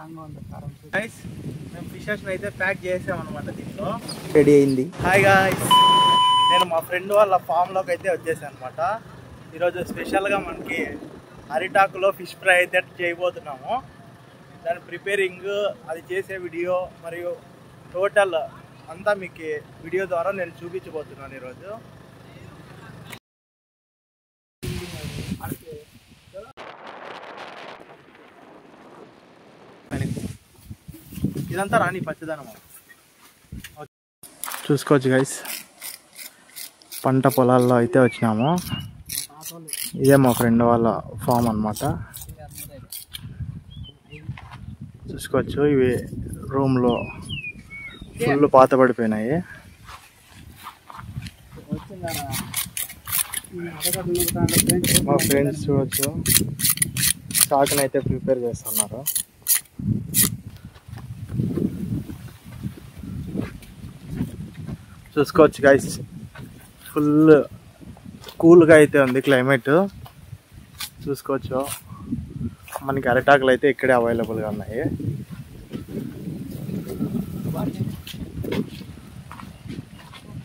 Guys మేము fishes అయితే pack చేసామన్నమాట. దీంట్లో రెడీ అయింది. హాయ్ గాయ్స్, నేను మా ఫ్రెండ్ వాళ్ళ ఫామ్లోకి అయితే వచ్చేసాను అనమాట. ఈరోజు స్పెషల్గా మనకి అరిటాకులో ఫిష్ ఫ్రై అయితే చేయబోతున్నాము. దాని ప్రిపేరింగ్, అది చేసే వీడియో మరియు టోటల్ అంతా మీకు వీడియో ద్వారా నేను చూపించబోతున్నాను ఈరోజు. ఇదంతా రాని పచ్చదనము చూసుకోవచ్చు గైస్. పంట పొలాల్లో అయితే వచ్చినాము. ఇదే మా ఫ్రెండ్ వాళ్ళ ఫామ్ అన్నమాట. చూసుకోవచ్చు, ఇవి రూమ్లో ఫుల్ పాత పడిపోయినాయి. మా ఫ్రెండ్స్ చూడవచ్చు, చాకుని అయితే ప్రిపేర్ చేస్తున్నారు. చూసుకోవచ్చు గైస్, ఫుల్ కూల్గా అయితే ఉంది క్లైమేట్. చూసుకోవచ్చు, మనకి అరిటాకులు అయితే ఇక్కడే అవైలబుల్గా ఉన్నాయి.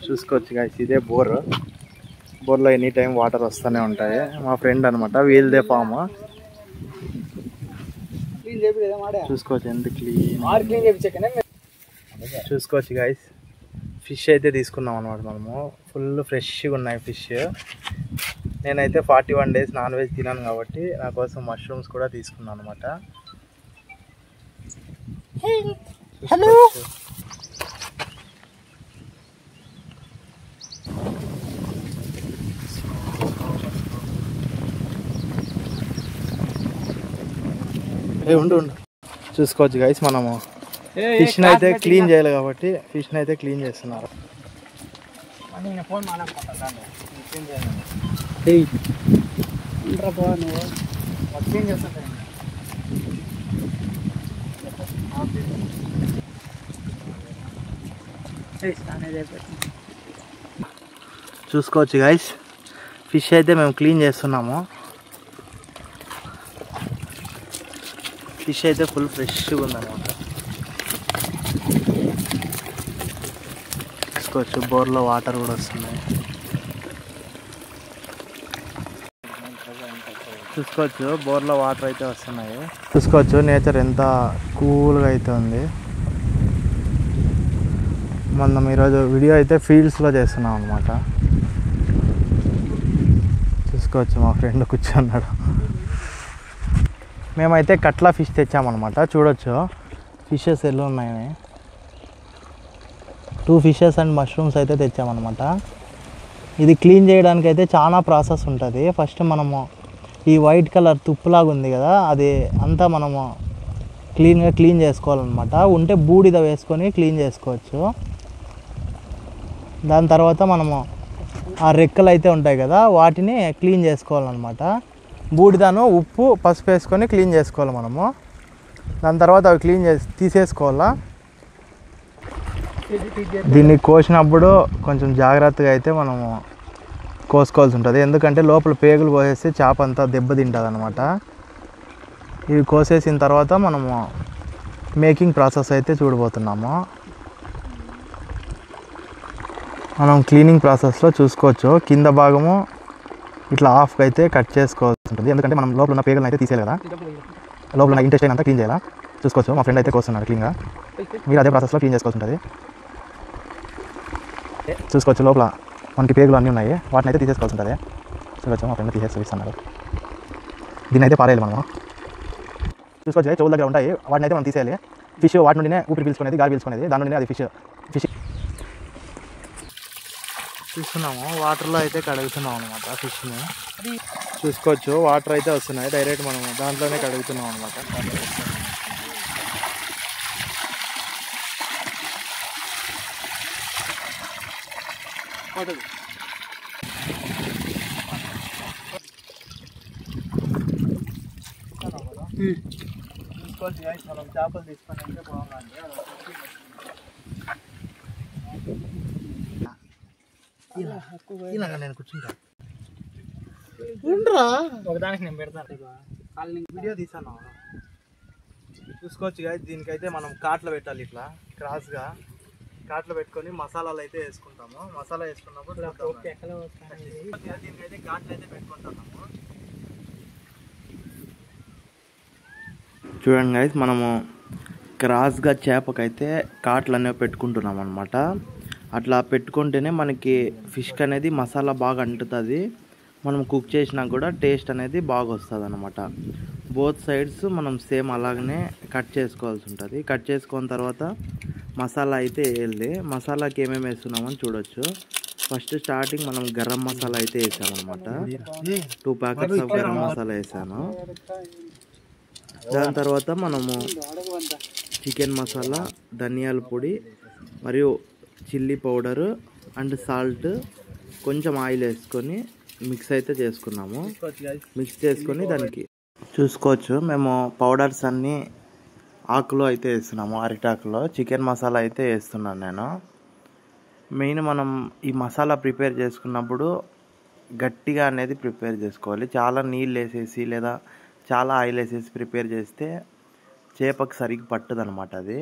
చూసుకోవచ్చు గైస్, ఇదే బోర్లో ఎనీ టైం వాటర్ వస్తూనే ఉంటాయి. మా ఫ్రెండ్ అనమాట, వీళ్ళదే ఫామ్. చూసుకోవచ్చు ఎంత క్లీన్. చూసుకోవచ్చు గైస్, ఫిష్ అయితే తీసుకున్నాం అనమాట మనము. ఫుల్ ఫ్రెష్గా ఉన్నాయి ఫిష్. నేనైతే 41 days నాన్ వెజ్ తినాను కాబట్టి నా కోసం మష్రూమ్స్ కూడా తీసుకున్నాను అనమాట. హలో, ఉండు. చూసుకోవచ్చు గైస్, మనము ఫిష్ని అయితే క్లీన్ చేయాలి కాబట్టి ఫిష్ని అయితే క్లీన్ చేస్తున్నారు. చూసుకోవచ్చు గైస్, ఫిష్ అయితే మేము క్లీన్ చేస్తున్నాము. ఫిష్ అయితే ఫుల్ ఫ్రెష్గా ఉందన్నమాట. చూసుకోవచ్చు, బోర్లో వాటర్ కూడా వస్తున్నాయి. చూసుకోవచ్చు, బోర్లో వాటర్ అయితే వస్తున్నాయి. చూసుకోవచ్చు, నేచర్ ఎంత కూల్గా అయితే ఉంది. మనం ఈరోజు వీడియో అయితే ఫీల్డ్స్లో చేస్తున్నాం అనమాట. చూసుకోవచ్చు, మా ఫ్రెండ్ కూర్చున్నాడు. మేమైతే కట్లా ఫిష్ తెచ్చామన్నమాట. చూడొచ్చు ఫిషెస్ ఎలా ఉన్నాయని. 2 fishes అండ్ మష్రూమ్స్ అయితే తెచ్చామన్నమాట. ఇది క్లీన్ చేయడానికి అయితే చాలా ప్రాసెస్ ఉంటుంది. ఫస్ట్ మనము ఈ వైట్ కలర్ తుప్పులాగా ఉంది కదా, అది అంతా మనము క్లీన్ చేసుకోవాలన్నమాట. ఉంటే బూడిద వేసుకొని క్లీన్ చేసుకోవచ్చు. దాని తర్వాత మనము ఆ రెక్కలు అయితే ఉంటాయి కదా, వాటిని క్లీన్ చేసుకోవాలన్నమాట. బూడిదను, ఉప్పు, పసుపు వేసుకొని క్లీన్ చేసుకోవాలి మనము. దాని తర్వాత అవి క్లీన్ చేసి తీసేసుకోవాలా. దీన్ని కోసినప్పుడు కొంచెం జాగ్రత్తగా అయితే మనము కోసుకోవాల్సి ఉంటుంది. ఎందుకంటే లోపల పేగులు కోసేసి చేప అంతా దెబ్బతింటుంది అనమాట. ఇవి కోసేసిన తర్వాత మనము మేకింగ్ ప్రాసెస్ అయితే చూడబోతున్నాము. మనం క్లీనింగ్ ప్రాసెస్లో చూసుకోవచ్చు, కింద భాగము ఇట్లా హాఫ్గా అయితే కట్ చేసుకోవాల్సి ఉంటుంది. ఎందుకంటే మనం లోపల ఉన్న పేగులను అయితే తీసేయాలి కదా, లోపల ఉన్న ఇంటెస్టైన్ అంతా క్లీన్ చేయాలి. చూసుకోవచ్చు, మా ఫ్రెండ్ అయితే కోస్తున్నాడు క్లీన్గా. మీరు అదే ప్రాసెస్లో క్లీన్ చేసుకోవాల్సి ఉంటుంది. చూసుకోవచ్చు, లోపల మనకి పేగులు అన్నీ ఉన్నాయి, వాటిని అయితే తీసేసుకోవాల్సి ఉంటుంది. చూసుకోవచ్చు, మా ఫ్రెండ్ తీసేసి చూపిస్తున్నాడు. దీన్ని అయితే పారేయాలి మనము. చూసుకోవచ్చు, చెవుల దగ్గర ఉంటాయి, వాటిని అయితే మనం తీసేయాలి. ఫిష్ వాటి నుండినే ఊపిరి పీల్చుకునేది, గాలి పీల్చుకునేది, దాని నుండి అది ఫిష్. చూస్తున్నాము, వాటర్లో అయితే కడుగుతున్నాం అనమాట ఫిష్ని. చూసుకోవచ్చు, వాటర్ అయితే వస్తున్నాయి, డైరెక్ట్ మనం దాంట్లోనే కడుగుతున్నాం అనమాట. చూసుకోవచ్చు గైస్, మనం చేపలు తీసుకొని అంటే బాగుందండి. ఇలాగ నేను కూర్చుంటా. ఉండరా ఒకదానికి నేను పెడతాను. వీడియో తీసాను. చూసుకోవచ్చు కదా, దీనికైతే మనం కాట్లు పెట్టాలి, ఇట్లా క్రాస్గా కాట్లు పెట్టుకొని మసాలాలు అయితే వేసుకుంటాము. మసాలా వేసుకున్నప్పుడు దీనికైతే కాట్లు అయితే పెట్టుకుంటున్నాము. చూడండి గైస్, మనము క్రాస్గా చేపకైతే కాట్లు అనేవి పెట్టుకుంటున్నాం అనమాట. అట్లా పెట్టుకుంటేనే మనకి ఫిష్కి అనేది మసాలా బాగా అంటుతుంది. మనం కుక్ చేసినా కూడా టేస్ట్ అనేది బాగా వస్తుంది అనమాట. బోత్ సైడ్స్ మనం సేమ్ అలాగనే కట్ చేసుకోవాల్సి ఉంటుంది. కట్ చేసుకున్న తర్వాత మసాలా అయితే వేయాలి. మసాలాకి ఏమేమి వేస్తున్నామని చూడొచ్చు. ఫస్ట్ స్టార్టింగ్ మనం గరం మసాలా అయితే వేసామన్నమాట. 2 ప్యాకెట్స్ ఆఫ్ గరం మసాలా వేసాను. దాని తర్వాత మనము చికెన్ మసాలా, ధనియాల పొడి మరియు చిల్లీ పౌడరు అండ్ సాల్ట్, కొంచెం ఆయిల్ వేసుకొని మిక్స్ అయితే చేసుకున్నాము. మిక్స్ చేసుకొని దానికి చూసుకోవచ్చు మేము పౌడర్స్ అన్నీ ఆకులో అయితే వేస్తున్నాము. అరిటాకులో చికెన్ మసాలా అయితే వేస్తున్నాను నేను. మెయిన్ మనం ఈ మసాలా ప్రిపేర్ చేసుకున్నప్పుడు గట్టిగా అనేది ప్రిపేర్ చేసుకోవాలి. చాలా నీళ్ళు వేసేసి లేదా చాలా ఆయిల్ వేసేసి ప్రిపేర్ చేస్తే చేపకు సరిగ్గా పట్టదు అనమాట. అది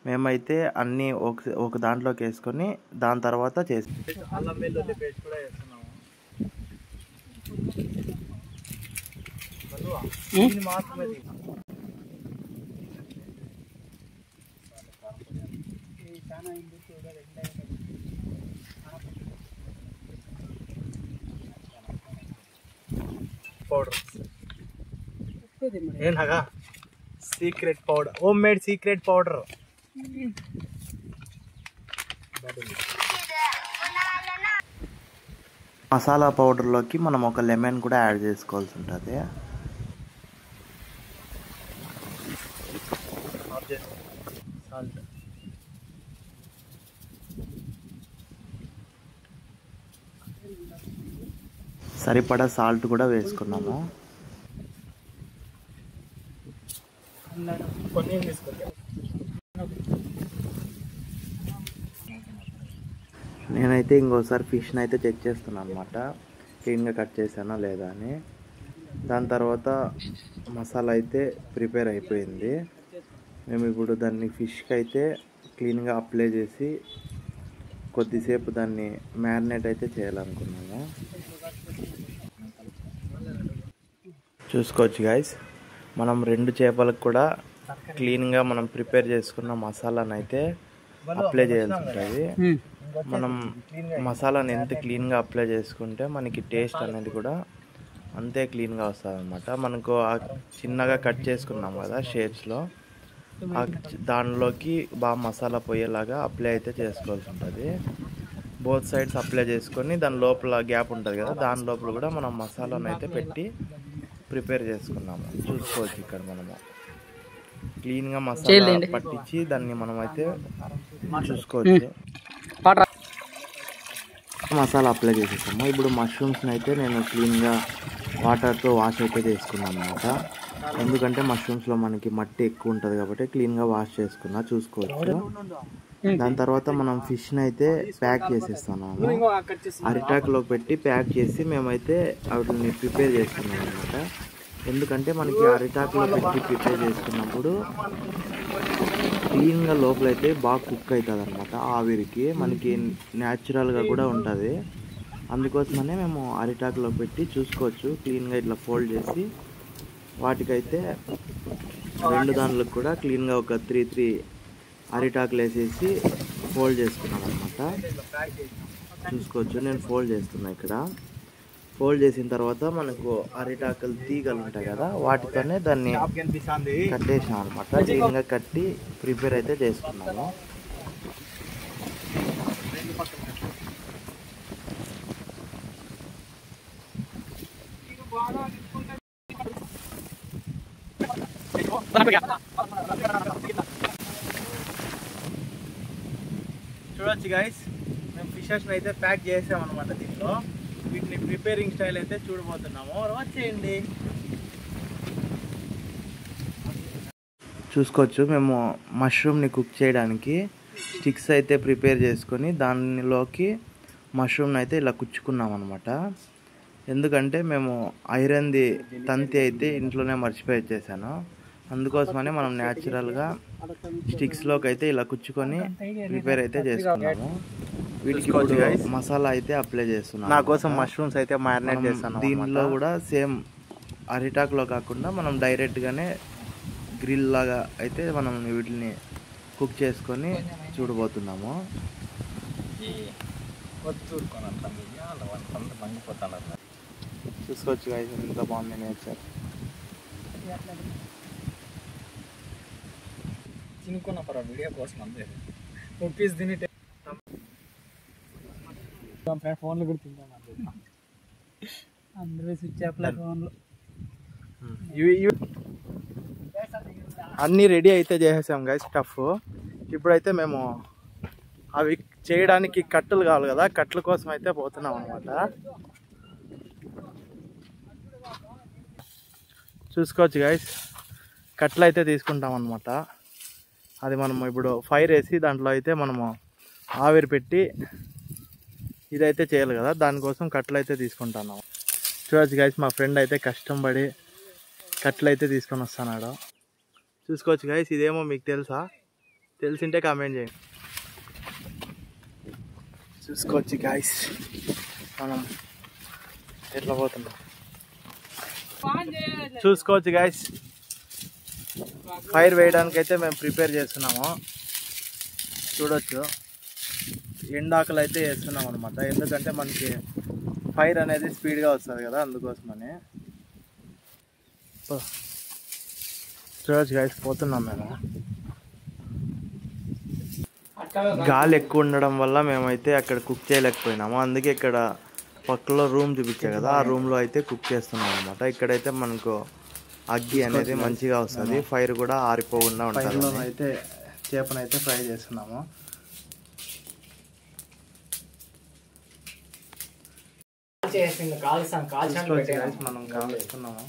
మేమైతే అన్నీ ఒక దాంట్లోకి వేసుకొని దాని తర్వాత చేసి అల్లం వెల్లుల్లి పేస్ట్ కూడా వేస్తున్నాము. పౌడర్ ఏనాగా secret powder, home made secret powder. Masala పౌడర్లోకి మనం ఒక లెమన్ కూడా యాడ్ చేసుకోవాల్సి ఉంటుంది. సాల్ట్, సరిపడా సాల్ట్ కూడా వేసుకున్నాము. నేనైతే ఇంకోసారి ఫిష్ని అయితే చెక్ చేస్తున్నాను అనమాట, క్లీన్గా కట్ చేశానా లేదా అని. దాని తర్వాత మసాలా అయితే ప్రిపేర్ అయిపోయింది. మేము ఇప్పుడు దాన్ని ఫిష్కి అయితే క్లీన్గా అప్లై చేసి కొద్దిసేపు దాన్ని మ్యారినేట్ అయితే చేయాలనుకున్నాము. చూసుకోవచ్చు గైస్, మనం 2 చేపలకు కూడా క్లీన్గా మనం ప్రిపేర్ చేసుకున్న మసాలాను అయితే అప్లై చేయాల్సి ఉంటుంది. మనం మసాలాని ఎంత క్లీన్గా అప్లై చేసుకుంటే మనకి టేస్ట్ అనేది కూడా అంతే క్లీన్గా వస్తుంది అనమాట. మనకు చిన్నగా కట్ చేసుకున్నాం కదా షేప్స్లో, దానిలోకి బాగా మసాలా పోయేలాగా అప్లై అయితే చేసుకోవాల్సి ఉంటుంది. బోత్ సైడ్స్ అప్లై చేసుకొని దాని లోపల గ్యాప్ ఉంటుంది కదా, దాని లోపల కూడా మనం మసాలాను అయితే పెట్టి ప్రిపేర్ చేసుకున్నాము. చూసుకోవచ్చు ఇక్కడ మనము క్లీన్గా మసాలా పట్టించి దాన్ని మనం అయితే చూసుకోవచ్చు. మసాలా అప్లై చేసేసాము. ఇప్పుడు మష్రూమ్స్ని అయితే నేను క్లీన్గా వాటర్తో వాష్ అయితే చేసుకున్నాను అనమాట. ఎందుకంటే మష్రూమ్స్లో మనకి మట్టి ఎక్కువ ఉంటుంది కాబట్టి క్లీన్గా వాష్ చేసుకున్నా. చూసుకోవచ్చు. దాని తర్వాత మనం ఫిష్ని అయితే ప్యాక్ చేసేస్తాము. అరిటాకులో పెట్టి ప్యాక్ చేసి మేమైతే వాటిని ప్రిపేర్ చేసుకున్నాం అనమాట. ఎందుకంటే మనకి అరిటాకులో పెట్టి ప్రిపేర్ చేసుకున్నప్పుడు క్లీన్గా లోపలైతే బాగా కుక్ అవుతుంది అనమాట. ఆవిరికి మనకి న్యాచురల్గా కూడా ఉంటుంది. అందుకోసమనే మేము అరిటాకులో పెట్టి చూసుకోవచ్చు క్లీన్గా ఇట్లా ఫోల్డ్ చేసి వాటికైతే 2 దాంట్లకు కూడా క్లీన్గా ఒక 3 అరిటాకులు వేసేసి ఫోల్డ్ చేసుకున్నాం అనమాట. చూసుకోవచ్చు, నేను ఫోల్డ్ చేస్తున్నా. ఇక్కడ ఫోల్డ్ చేసిన తర్వాత మనకు అరిటాకులు తీగలు ఉంటాయి కదా, వాటితోనే దాన్ని కట్టేసాం అనమాట. క్లీన్గా కట్టి ప్రిపేర్ అయితే చేసుకున్నాము. చూడొచ్చు గైస్, మేము ఫిషెస్ని అయితే ప్యాక్ చేసామన్నమాట. దీంట్లో వీటిని ప్రిపేరింగ్ స్టైల్ అయితే చూడబోతున్నాము. వచ్చేయండి. చూసుకోవచ్చు, మేము మష్రూమ్ని కుక్ చేయడానికి స్టిక్స్ అయితే ప్రిపేర్ చేసుకొని దానిలోకి మష్రూమ్ని అయితే ఇలా కుచ్చుకున్నాం అనమాట. ఎందుకంటే మేము ఐరన్ది తంతి అయితే ఇంట్లోనే మర్చిపోయి వచ్చేసాను. అందుకోసమని మనం న్యాచురల్గా స్టిక్స్లోకి అయితే ఇలా కుచ్చుకొని ప్రిపేర్ అయితే చేసుకున్నాము. వీటికి ఇప్పుడు మసాలా అయితే అప్లై చేస్తున్నాం. నా కోసం మష్రూమ్స్ అయితే మ్యారినేట్ చేస్తాను. దీనిలో కూడా సేమ్ అరిటాకులో కాకుండా మనం డైరెక్ట్గానే గ్రిల్ లాగా అయితే మనం వీటిని కుక్ చేసుకొని చూడబోతున్నాము. చూసుకోవచ్చు గైస్ ఎంత బాగుంది నేచర్. తినుకున్న వీడియో కోసం అంతే పీస్ తిని ఫోన్లు కూడా తింటాం అందరూ స్విచ్ ఆఫ్ ఫోన్లు అన్నీ రెడీ అయితే చేసేసాం గైస్ స్టఫ్. ఇప్పుడైతే మేము అవి చేయడానికి కట్టెలు కావాలి కదా, కట్టెల కోసం అయితే పోతున్నాం అనమాట. చూసుకోవచ్చు గైస్ కట్టెలు అయితే తీసుకుంటాం అనమాట. అది మనము ఇప్పుడు ఫైర్ వేసి దాంట్లో అయితే మనము ఆవిరి పెట్టి ఇదైతే చేయాలి కదా, దానికోసం కట్టెలు అయితే తీసుకుంటున్నాం. చూడవచ్చు గైస్ మా ఫ్రెండ్ అయితే కష్టం పడి కట్టెలు అయితే తీసుకొని వస్తున్నాడు. చూసుకోవచ్చు గైస్ ఇదేమో మీకు తెలుసా, తెలిసింటే కామెంట్ చేయండి. చూసుకోవచ్చు గైస్ మనం ఎట్లా పోతున్నాం. చూసుకోవచ్చు గైస్ ఫైర్ వేయడానికి అయితే మేము ప్రిపేర్ చేస్తున్నాము. చూడొచ్చు ఎండాకులు అయితే వేస్తున్నాం అనమాట, ఎందుకంటే మనకి ఫైర్ అనేది స్పీడ్గా వస్తుంది కదా, అందుకోసమని. చూడొచ్చు గైస్ పోతున్నాం మేము. గాలి ఎక్కువ ఉండడం వల్ల మేమైతే అక్కడ కుక్ చేయలేకపోయినాము, అందుకే ఇక్కడ పక్కలో రూమ్ చూపించా కదా, ఆ రూమ్లో అయితే కుక్ చేస్తున్నాం అనమాట. ఇక్కడైతే మనకు అగ్గి అనేది మంచిగా వస్తుంది, ఫైర్ కూడా ఆరిపోకుండా ఉంటుంది. అయితే చేపనైతే ఫ్రై చేస్తున్నాము. మనం కాల్చుకున్నాము.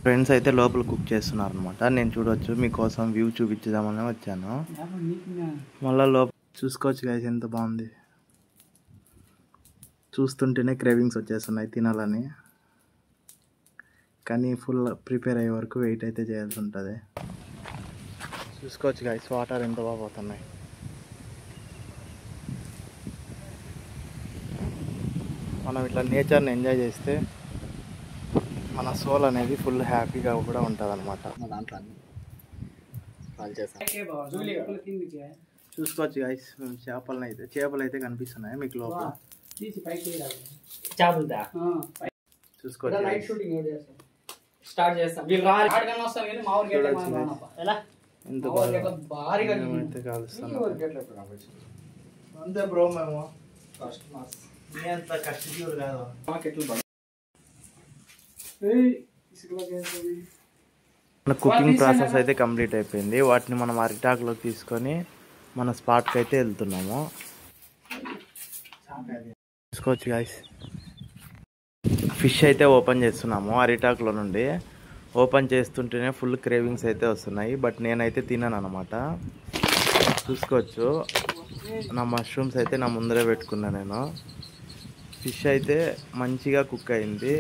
ఫ్రెండ్స్ అయితే లోపల కుక్ చేస్తున్నారు అనమాట. నేను చూడొచ్చు మీకోసం వ్యూ చూపించుదామని వచ్చాను. మళ్ళీ లోపల చూసుకోవచ్చు గైస్ ఎంత బాగుంది, చూస్తుంటేనే క్రేవింగ్స్ వచ్చేస్తున్నాయి తినాలని. కానీ ఫుల్ ప్రిపేర్ అయ్యే వరకు వెయిట్ అయితే చేయాల్సి ఉంటుంది. చూసుకోవచ్చు గైస్ వాటర్ ఎంత బాగా పోతున్నాయి. మనం ఇట్లా నేచర్ని ఎంజాయ్ చేస్తే మన సోల్ అనేది ఫుల్ హ్యాపీగా కూడా ఉంటుంది అనమాట. చూసుకోవచ్చు గైస్ మేము చేపలు అయితే కనిపిస్తున్నాయి మీకు లోపల. చూసుకోవచ్చు అంతే బ్రో, మేము అంత కష్టజీవులు కాదు. మన కుకింగ్ ప్రాసెస్ అయితే కంప్లీట్ అయిపోయింది. వాటిని మనం అరిటాకులో తీసుకొని మన స్పాట్కి అయితే వెళ్తున్నాము. చూసుకోవచ్చు గైస్ ఫిష్ అయితే ఓపెన్ చేస్తున్నాము అరిటాకులో నుండి. ఓపెన్ చేస్తుంటేనే ఫుల్ క్రేవింగ్స్ అయితే వస్తున్నాయి, బట్ నేనైతే తిన్నాను అనమాట. చూసుకోవచ్చు నా మష్రూమ్స్ అయితే నా ముందరే పెట్టుకున్నాను నేను. ఫిష్ అయితే మంచిగా కుక్ అయింది,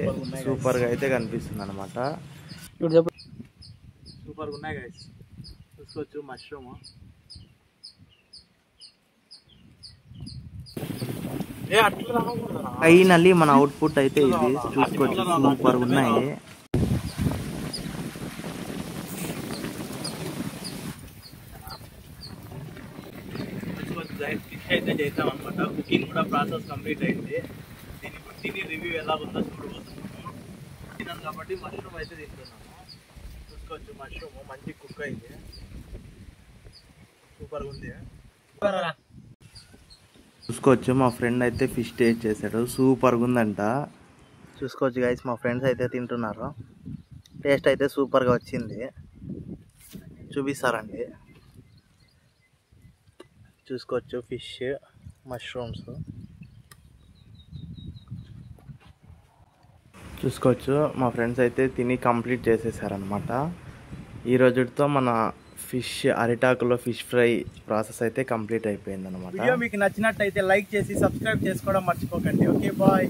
సూపర్గా అయితే కనిపిస్తుంది అనమాట. సూపర్గా ఉన్నాయి గైస్. చూసుకోవచ్చు మష్రూమ్. ఫైనల్లీ మన అవుట్పుట్ అయితే ఇది. చూసుకోవచ్చు సూపర్గా ఉన్నాయి. ఫిష్ అయితే చేసాం అనమాట. కుకింగ్ కూడా ప్రాసెస్ కంప్లీట్ అయింది. దీని రివ్యూ ఎలా ఉందో చూడబోతున్నాము. తిన్నాను కాబట్టి మష్రూమ్ అయితే తింటున్నాము. చూసుకోవచ్చు మష్రూమ్ మంచి కుక్ అయింది, సూపర్గా ఉంది. చూసుకోవచ్చు మా ఫ్రెండ్ అయితే ఫిష్ టేస్ట్ చేశాడు, సూపర్గా ఉందంట. చూసుకోవచ్చు గైస్ మా ఫ్రెండ్స్ అయితే తింటున్నారు. టేస్ట్ అయితే సూపర్గా వచ్చింది, చూపిస్తారండి. చూసుకోవచ్చు ఫిష్ మష్రూమ్స్. చూసుకోవచ్చు మా ఫ్రెండ్స్ అయితే తిని కంప్లీట్ చేసేసారనమాట. ఈ రోజుతో మన ఫిష్ అరిటాకులో ఫిష్ ఫ్రై ప్రాసెస్ అయితే కంప్లీట్ అయిపోయింది అనమాట. వీడియో మీకు నచ్చినట్టయితే లైక్ చేసి సబ్స్క్రైబ్ చేసుకోవడం మర్చిపోకండి. Okay bye.